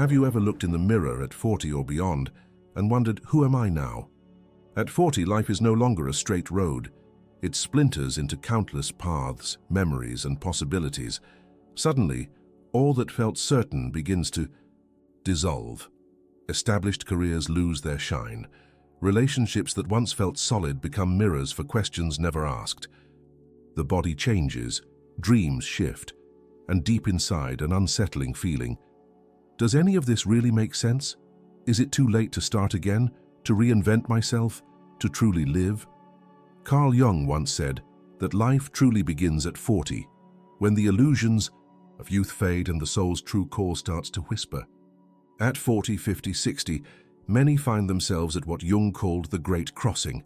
Have you ever looked in the mirror at 40 or beyond and wondered, who am I now? At 40, life is no longer a straight road. It splinters into countless paths, memories, and possibilities. Suddenly, all that felt certain begins to dissolve. Established careers lose their shine. Relationships that once felt solid become mirrors for questions never asked. The body changes, dreams shift, and deep inside, an unsettling feeling. Does any of this really make sense? Is it too late to start again, to reinvent myself, to truly live? Carl Jung once said that life truly begins at 40, when the illusions of youth fade and the soul's true core starts to whisper. At 40, 50, 60, many find themselves at what Jung called the Great Crossing,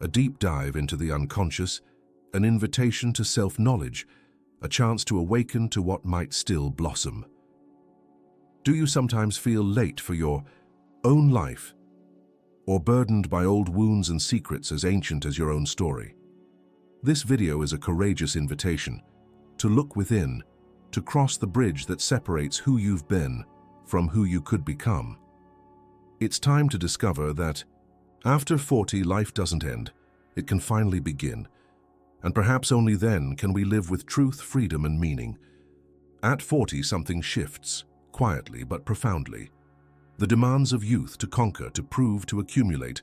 a deep dive into the unconscious, an invitation to self-knowledge, a chance to awaken to what might still blossom. Do you sometimes feel late for your own life, or burdened by old wounds and secrets as ancient as your own story? This video is a courageous invitation to look within, to cross the bridge that separates who you've been from who you could become. It's time to discover that after 40, life doesn't end. It can finally begin. And perhaps only then can we live with truth, freedom, and meaning. At 40, something shifts, quietly but profoundly. The demands of youth to conquer, to prove, to accumulate,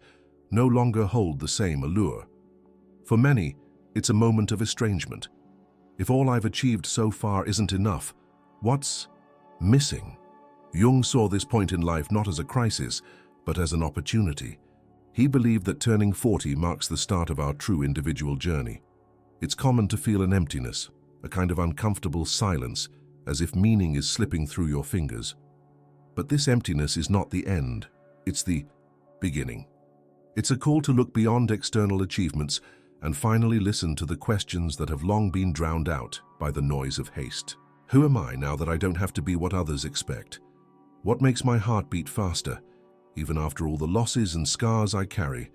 no longer hold the same allure. For many, it's a moment of estrangement. If all I've achieved so far isn't enough, what's missing? Jung saw this point in life not as a crisis, but as an opportunity. He believed that turning 40 marks the start of our true individual journey. It's common to feel an emptiness, a kind of uncomfortable silence, as if meaning is slipping through your fingers. But this emptiness is not the end, it's the beginning. It's a call to look beyond external achievements and finally listen to the questions that have long been drowned out by the noise of haste. Who am I now that I don't have to be what others expect? What makes my heart beat faster, even after all the losses and scars I carry?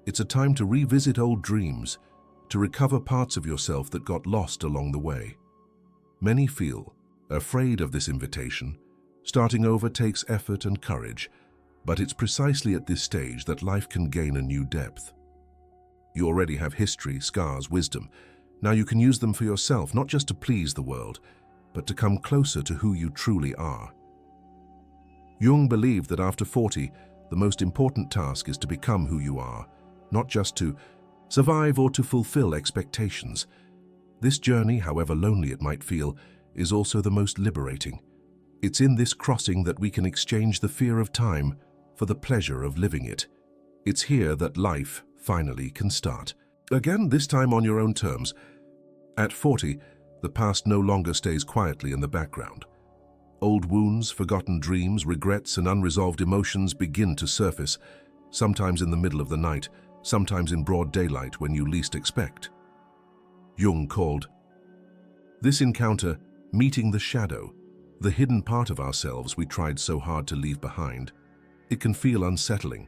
It's a time to revisit old dreams, to recover parts of yourself that got lost along the way. Many feel afraid of this invitation. Starting over takes effort and courage, but it's precisely at this stage that life can gain a new depth. You already have history, scars, wisdom. Now you can use them for yourself, not just to please the world, but to come closer to who you truly are. Jung believed that after 40, the most important task is to become who you are, not just to survive or to fulfill expectations. This journey, however lonely it might feel, is also the most liberating. It's in this crossing that we can exchange the fear of time for the pleasure of living it. It's here that life finally can start. Again, this time on your own terms. At 40, the past no longer stays quietly in the background. Old wounds, forgotten dreams, regrets, and unresolved emotions begin to surface, sometimes in the middle of the night, sometimes in broad daylight when you least expect. Jung called this encounter meeting the shadow, the hidden part of ourselves we tried so hard to leave behind. It can feel unsettling.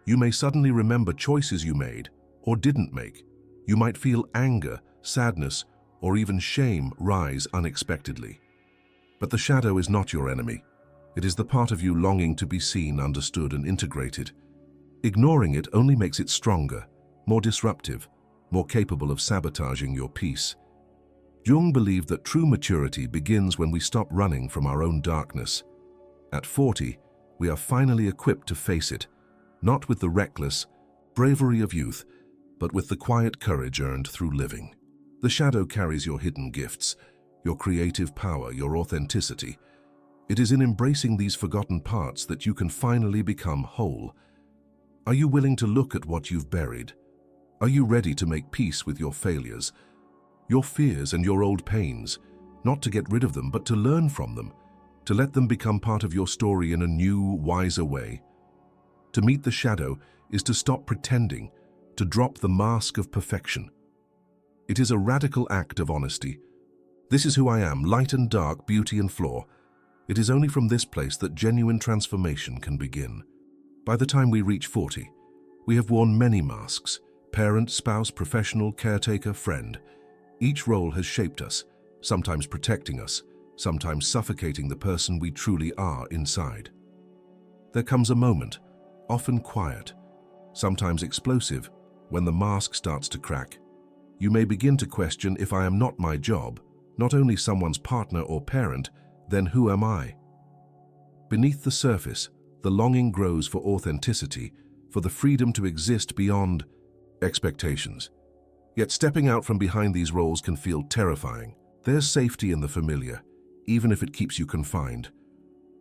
You may suddenly remember choices you made or didn't make. You might feel anger, sadness, or even shame rise unexpectedly. But the shadow is not your enemy. It is the part of you longing to be seen, understood, and integrated. Ignoring it only makes it stronger, more disruptive, more capable of sabotaging your peace. Jung believed that true maturity begins when we stop running from our own darkness. At 40, we are finally equipped to face it, not with the reckless bravery of youth, but with the quiet courage earned through living. The shadow carries your hidden gifts, your creative power, your authenticity. It is in embracing these forgotten parts that you can finally become whole. Are you willing to look at what you've buried? Are you ready to make peace with your failures, your fears, and your old pains, not to get rid of them, but to learn from them, to let them become part of your story in a new, wiser way? To meet the shadow is to stop pretending, to drop the mask of perfection. It is a radical act of honesty. This is who I am, light and dark, beauty and flaw. It is only from this place that genuine transformation can begin. By the time we reach 40, we have worn many masks: parent, spouse, professional, caretaker, friend. Each role has shaped us, sometimes protecting us, sometimes suffocating the person we truly are inside. There comes a moment, often quiet, sometimes explosive, when the mask starts to crack. You may begin to question, if I am not my job, not only someone's partner or parent, then who am I? Beneath the surface, the longing grows for authenticity, for the freedom to exist beyond expectations. Yet stepping out from behind these roles can feel terrifying. There's safety in the familiar, even if it keeps you confined.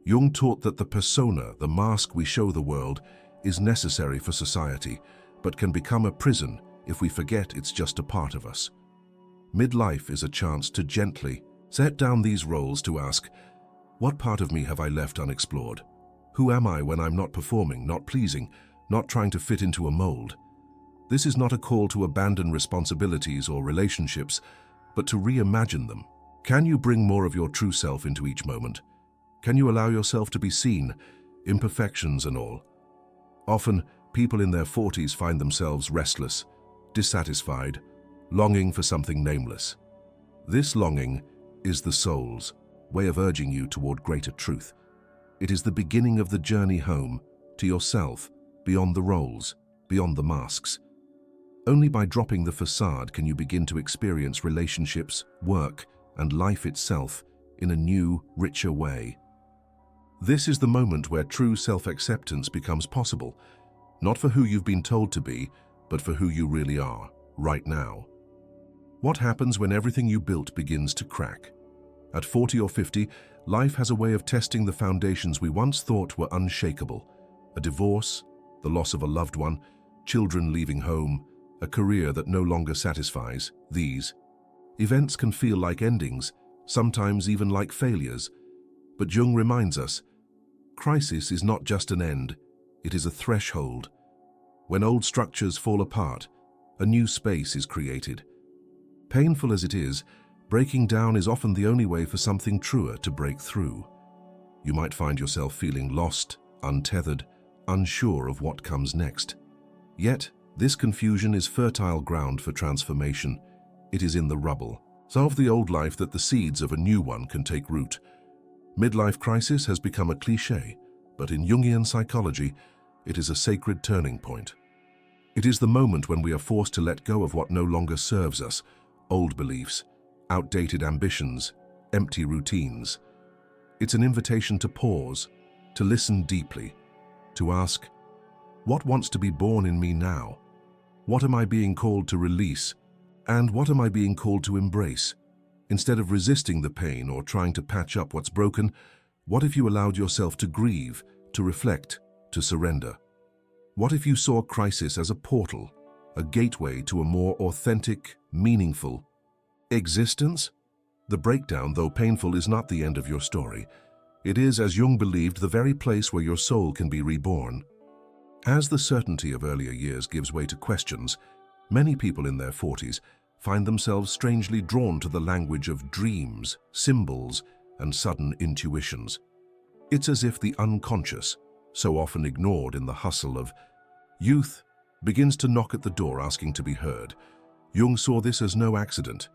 Jung taught that the persona, the mask we show the world, is necessary for society, but can become a prison if we forget it's just a part of us. Midlife is a chance to gently set down these roles, to ask, what part of me have I left unexplored? Who am I when I'm not performing, not pleasing, not trying to fit into a mold? This is not a call to abandon responsibilities or relationships, but to reimagine them. Can you bring more of your true self into each moment? Can you allow yourself to be seen, imperfections and all? Often, people in their 40s find themselves restless, dissatisfied, longing for something nameless. This longing is the soul's way of urging you toward greater truth. It is the beginning of the journey home, to yourself, beyond the roles, beyond the masks. Only by dropping the facade can you begin to experience relationships, work, and life itself in a new, richer way. This is the moment where true self-acceptance becomes possible, not for who you've been told to be, but for who you really are, right now. What happens when everything you built begins to crack? At 40 or 50, life has a way of testing the foundations we once thought were unshakable. A divorce, the loss of a loved one, children leaving home, a career that no longer satisfies. These events can feel like endings, sometimes even like failures. But Jung reminds us, crisis is not just an end, it is a threshold. When old structures fall apart, a new space is created. Painful as it is, breaking down is often the only way for something truer to break through. You might find yourself feeling lost, untethered, unsure of what comes next. Yet, this confusion is fertile ground for transformation. It is in the rubble of the old life that the seeds of a new one can take root. Midlife crisis has become a cliché, but in Jungian psychology, it is a sacred turning point. It is the moment when we are forced to let go of what no longer serves us, old beliefs, outdated ambitions, empty routines. It's an invitation to pause, to listen deeply, to ask, what wants to be born in me now? What am I being called to release? And what am I being called to embrace? Instead of resisting the pain or trying to patch up what's broken, what if you allowed yourself to grieve, to reflect, to surrender? What if you saw crisis as a portal, a gateway to a more authentic, meaningful existence? The breakdown, though painful, is not the end of your story. It is, as Jung believed, the very place where your soul can be reborn. As the certainty of earlier years gives way to questions, many people in their 40s find themselves strangely drawn to the language of dreams, symbols, and sudden intuitions. It's as if the unconscious, so often ignored in the hustle of youth, begins to knock at the door asking to be heard. Jung saw this as no accident.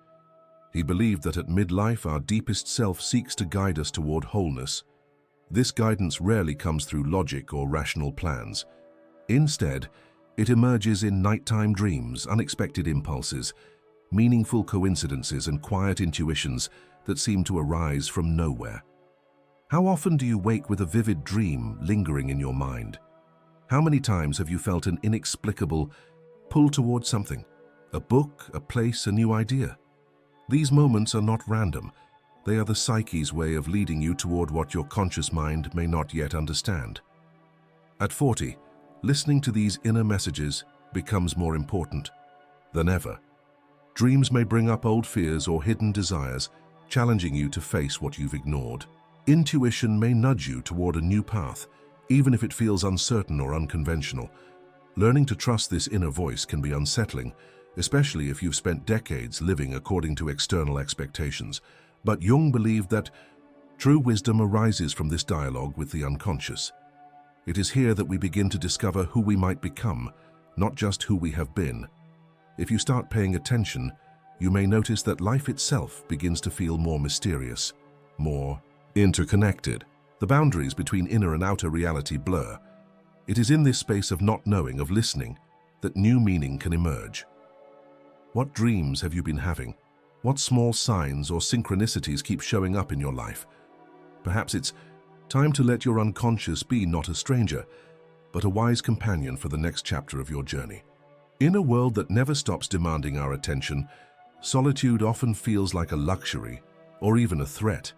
He believed that at midlife our deepest self seeks to guide us toward wholeness. This guidance rarely comes through logic or rational plans. Instead, it emerges in nighttime dreams, unexpected impulses, meaningful coincidences, and quiet intuitions that seem to arise from nowhere. How often do you wake with a vivid dream lingering in your mind? How many times have you felt an inexplicable pull towards something? A book, a place, a new idea? These moments are not random. They are the psyche's way of leading you toward what your conscious mind may not yet understand. At 40, listening to these inner messages becomes more important than ever. Dreams may bring up old fears or hidden desires, challenging you to face what you've ignored. Intuition may nudge you toward a new path, even if it feels uncertain or unconventional. Learning to trust this inner voice can be unsettling, especially if you've spent decades living according to external expectations. But Jung believed that true wisdom arises from this dialogue with the unconscious. It is here that we begin to discover who we might become, not just who we have been. If you start paying attention, you may notice that life itself begins to feel more mysterious. more interconnected. The boundaries between inner and outer reality blur. It is in this space of not knowing, of listening, that new meaning can emerge. What dreams have you been having? What small signs or synchronicities keep showing up in your life? Perhaps it's time to let your unconscious be not a stranger, but a wise companion for the next chapter of your journey. In a world that never stops demanding our attention, solitude often feels like a luxury or even a threat.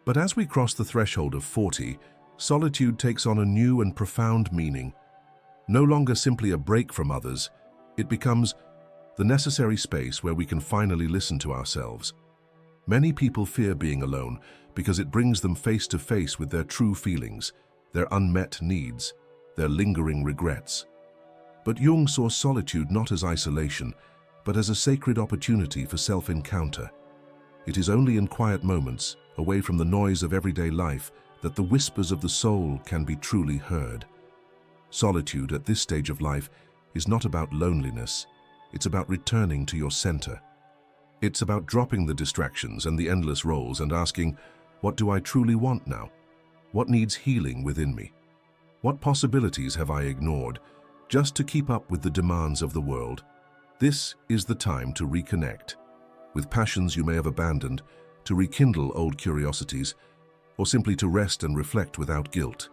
But as we cross the threshold of 40, solitude takes on a new and profound meaning. No longer simply a break from others, it becomes the necessary space where we can finally listen to ourselves. Many people fear being alone because it brings them face to face with their true feelings, their unmet needs, their lingering regrets. But Jung saw solitude not as isolation, but as a sacred opportunity for self-encounter. It is only in quiet moments, away from the noise of everyday life, that the whispers of the soul can be truly heard. Solitude at this stage of life is not about loneliness. It's about returning to your center. It's about dropping the distractions and the endless roles and asking, what do I truly want now? What needs healing within me? What possibilities have I ignored just to keep up with the demands of the world? This is the time to reconnect with passions you may have abandoned, to rekindle old curiosities, or simply to rest and reflect without guilt.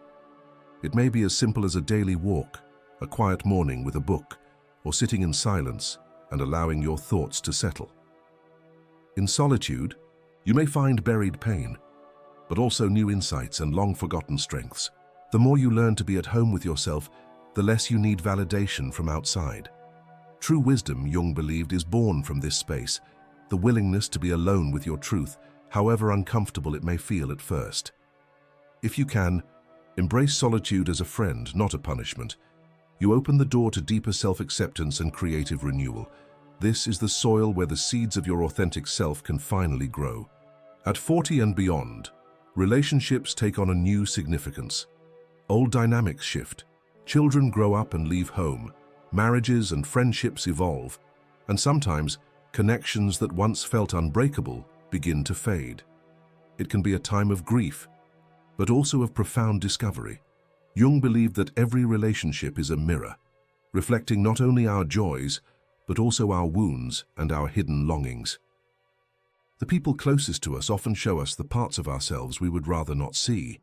It may be as simple as a daily walk, a quiet morning with a book, or sitting in silence and allowing your thoughts to settle. In solitude, you may find buried pain, but also new insights and long-forgotten strengths. The more you learn to be at home with yourself, the less you need validation from outside. True wisdom, Jung believed, is born from this space, the willingness to be alone with your truth, however uncomfortable it may feel at first. If you can, embrace solitude as a friend, not a punishment. You open the door to deeper self-acceptance and creative renewal. This is the soil where the seeds of your authentic self can finally grow. At 40 and beyond, relationships take on a new significance. Old dynamics shift. Children grow up and leave home. Marriages and friendships evolve. And sometimes, connections that once felt unbreakable begin to fade. It can be a time of grief, but also of profound discovery. Jung believed that every relationship is a mirror, reflecting not only our joys, but also our wounds and our hidden longings. The people closest to us often show us the parts of ourselves we would rather not see.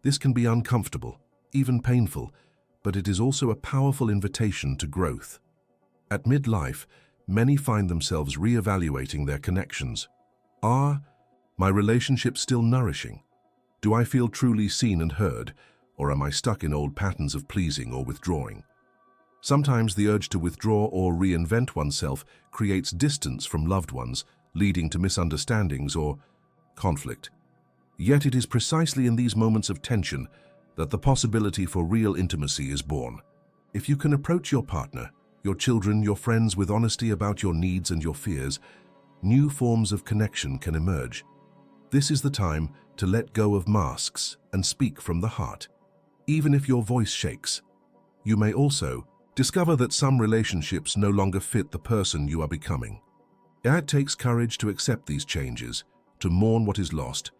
This can be uncomfortable, even painful, but it is also a powerful invitation to growth. At midlife, many find themselves re-evaluating their connections. Are my relationships still nourishing? Do I feel truly seen and heard? Or am I stuck in old patterns of pleasing or withdrawing? Sometimes the urge to withdraw or reinvent oneself creates distance from loved ones, leading to misunderstandings or conflict. Yet it is precisely in these moments of tension that the possibility for real intimacy is born. If you can approach your partner, your children, your friends with honesty about your needs and your fears, new forms of connection can emerge. This is the time to let go of masks and speak from the heart. Even if your voice shakes, you may also discover that some relationships no longer fit the person you are becoming. It takes courage to accept these changes, to mourn what is lost,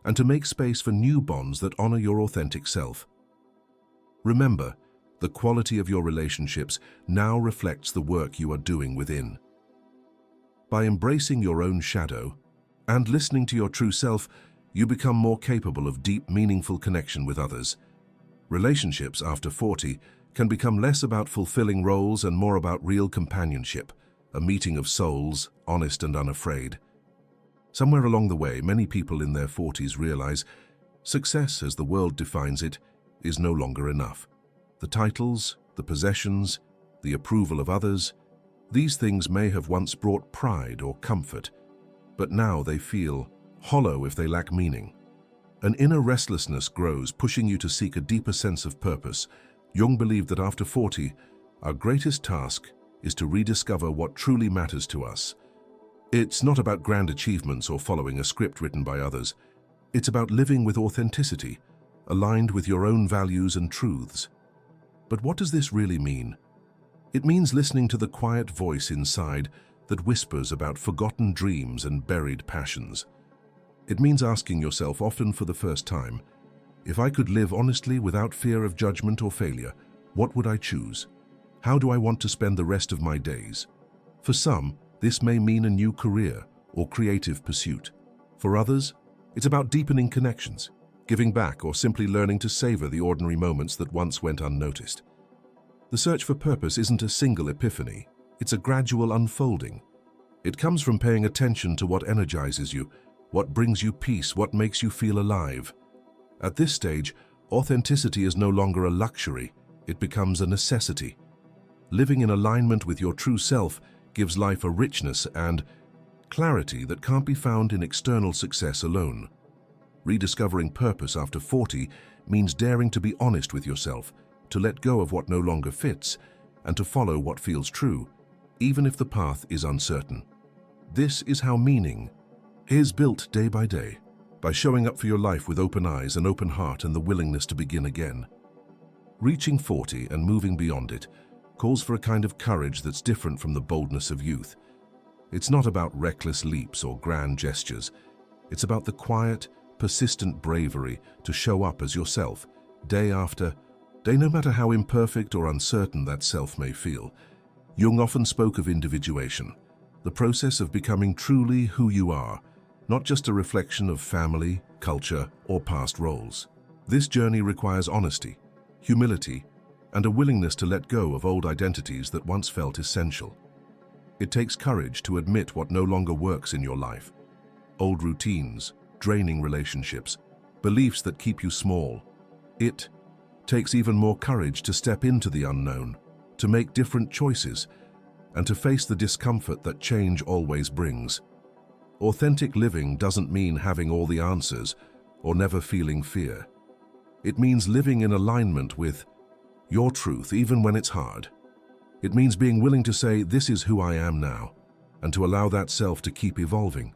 and to make space for new bonds that honor your authentic self. Remember, the quality of your relationships now reflects the work you are doing within. By embracing your own shadow and listening to your true self, you become more capable of deep, meaningful connection with others. Relationships after 40 can become less about fulfilling roles and more about real companionship, a meeting of souls, honest and unafraid. Somewhere along the way, many people in their 40s realize success, as the world defines it, is no longer enough. The titles, the possessions, the approval of others, these things may have once brought pride or comfort, but now they feel hollow if they lack meaning. An inner restlessness grows, pushing you to seek a deeper sense of purpose. Jung believed that after 40, our greatest task is to rediscover what truly matters to us. It's not about grand achievements or following a script written by others. It's about living with authenticity, aligned with your own values and truths. But what does this really mean? It means listening to the quiet voice inside that whispers about forgotten dreams and buried passions. It means asking yourself, often for the first time, if I could live honestly without fear of judgment or failure, what would I choose? How do I want to spend the rest of my days? For some, this may mean a new career or creative pursuit. For others, it's about deepening connections, giving back, or simply learning to savor the ordinary moments that once went unnoticed. The search for purpose isn't a single epiphany, it's a gradual unfolding. It comes from paying attention to what energizes you, what brings you peace, what makes you feel alive. At this stage, authenticity is no longer a luxury, it becomes a necessity. Living in alignment with your true self gives life a richness and clarity that can't be found in external success alone. Rediscovering purpose after 40 means daring to be honest with yourself, to let go of what no longer fits, and to follow what feels true, even if the path is uncertain. This is how meaning is built day by day, by showing up for your life with open eyes, an open heart, and the willingness to begin again. Reaching 40 and moving beyond it calls for a kind of courage that's different from the boldness of youth. It's not about reckless leaps or grand gestures. It's about the quiet, persistent bravery to show up as yourself, day after day, no matter how imperfect or uncertain that self may feel. Jung often spoke of individuation, the process of becoming truly who you are, not just a reflection of family, culture, or past roles. This journey requires honesty, humility, and a willingness to let go of old identities that once felt essential. It takes courage to admit what no longer works in your life. Old routines, draining relationships, beliefs that keep you small. It takes even more courage to step into the unknown, to make different choices, and to face the discomfort that change always brings. Authentic living doesn't mean having all the answers or never feeling fear. It means living in alignment with your truth even when it's hard. It means being willing to say, "This is who I am now," and to allow that self to keep evolving.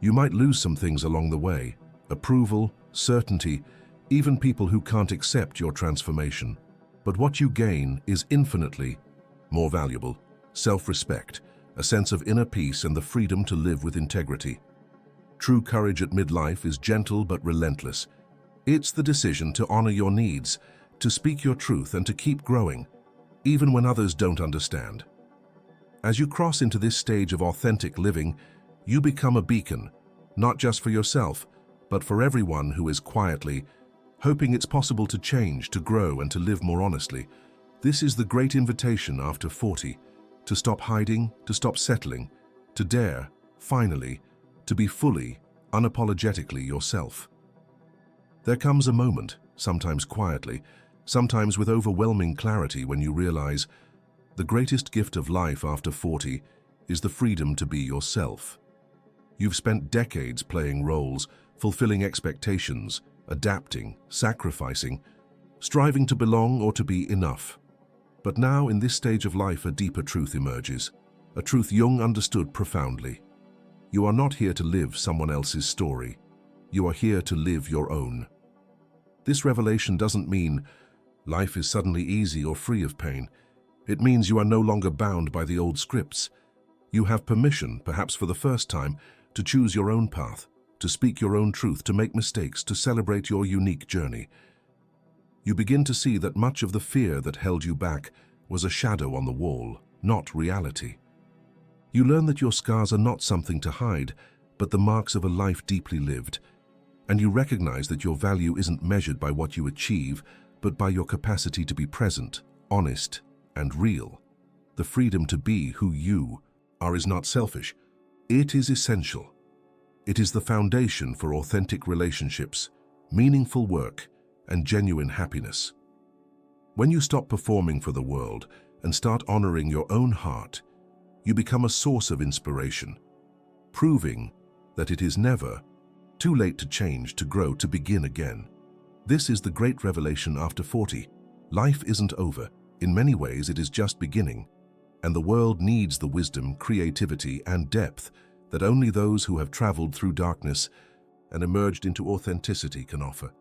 You might lose some things along the way: approval, certainty, even people who can't accept your transformation. But what you gain is infinitely more valuable: self-respect, a sense of inner peace, and the freedom to live with integrity. True courage at midlife is gentle but relentless. It's the decision to honor your needs, to speak your truth, and to keep growing, even when others don't understand. As you cross into this stage of authentic living, you become a beacon, not just for yourself, but for everyone who is quietly hoping it's possible to change, to grow, and to live more honestly. This is the great invitation after 40, to stop hiding, to stop settling, to dare, finally, to be fully, unapologetically yourself. There comes a moment, sometimes quietly, sometimes with overwhelming clarity, when you realize the greatest gift of life after 40 is the freedom to be yourself. You've spent decades playing roles, fulfilling expectations, adapting, sacrificing, striving to belong or to be enough. But now, in this stage of life, a deeper truth emerges, a truth Jung understood profoundly. You are not here to live someone else's story. You are here to live your own. This revelation doesn't mean life is suddenly easy or free of pain. It means you are no longer bound by the old scripts. You have permission, perhaps for the first time, to choose your own path, to speak your own truth, to make mistakes, to celebrate your unique journey. You begin to see that much of the fear that held you back was a shadow on the wall, not reality. You learn that your scars are not something to hide, but the marks of a life deeply lived. And you recognize that your value isn't measured by what you achieve, but by your capacity to be present, honest, and real. The freedom to be who you are is not selfish. It is essential. It is the foundation for authentic relationships, meaningful work, and genuine happiness. When you stop performing for the world and start honoring your own heart, you become a source of inspiration, proving that it is never too late to change, to grow, to begin again. This is the great revelation after 40. Life isn't over. In many ways, it is just beginning. And the world needs the wisdom, creativity, and depth that only those who have traveled through darkness and emerged into authenticity can offer.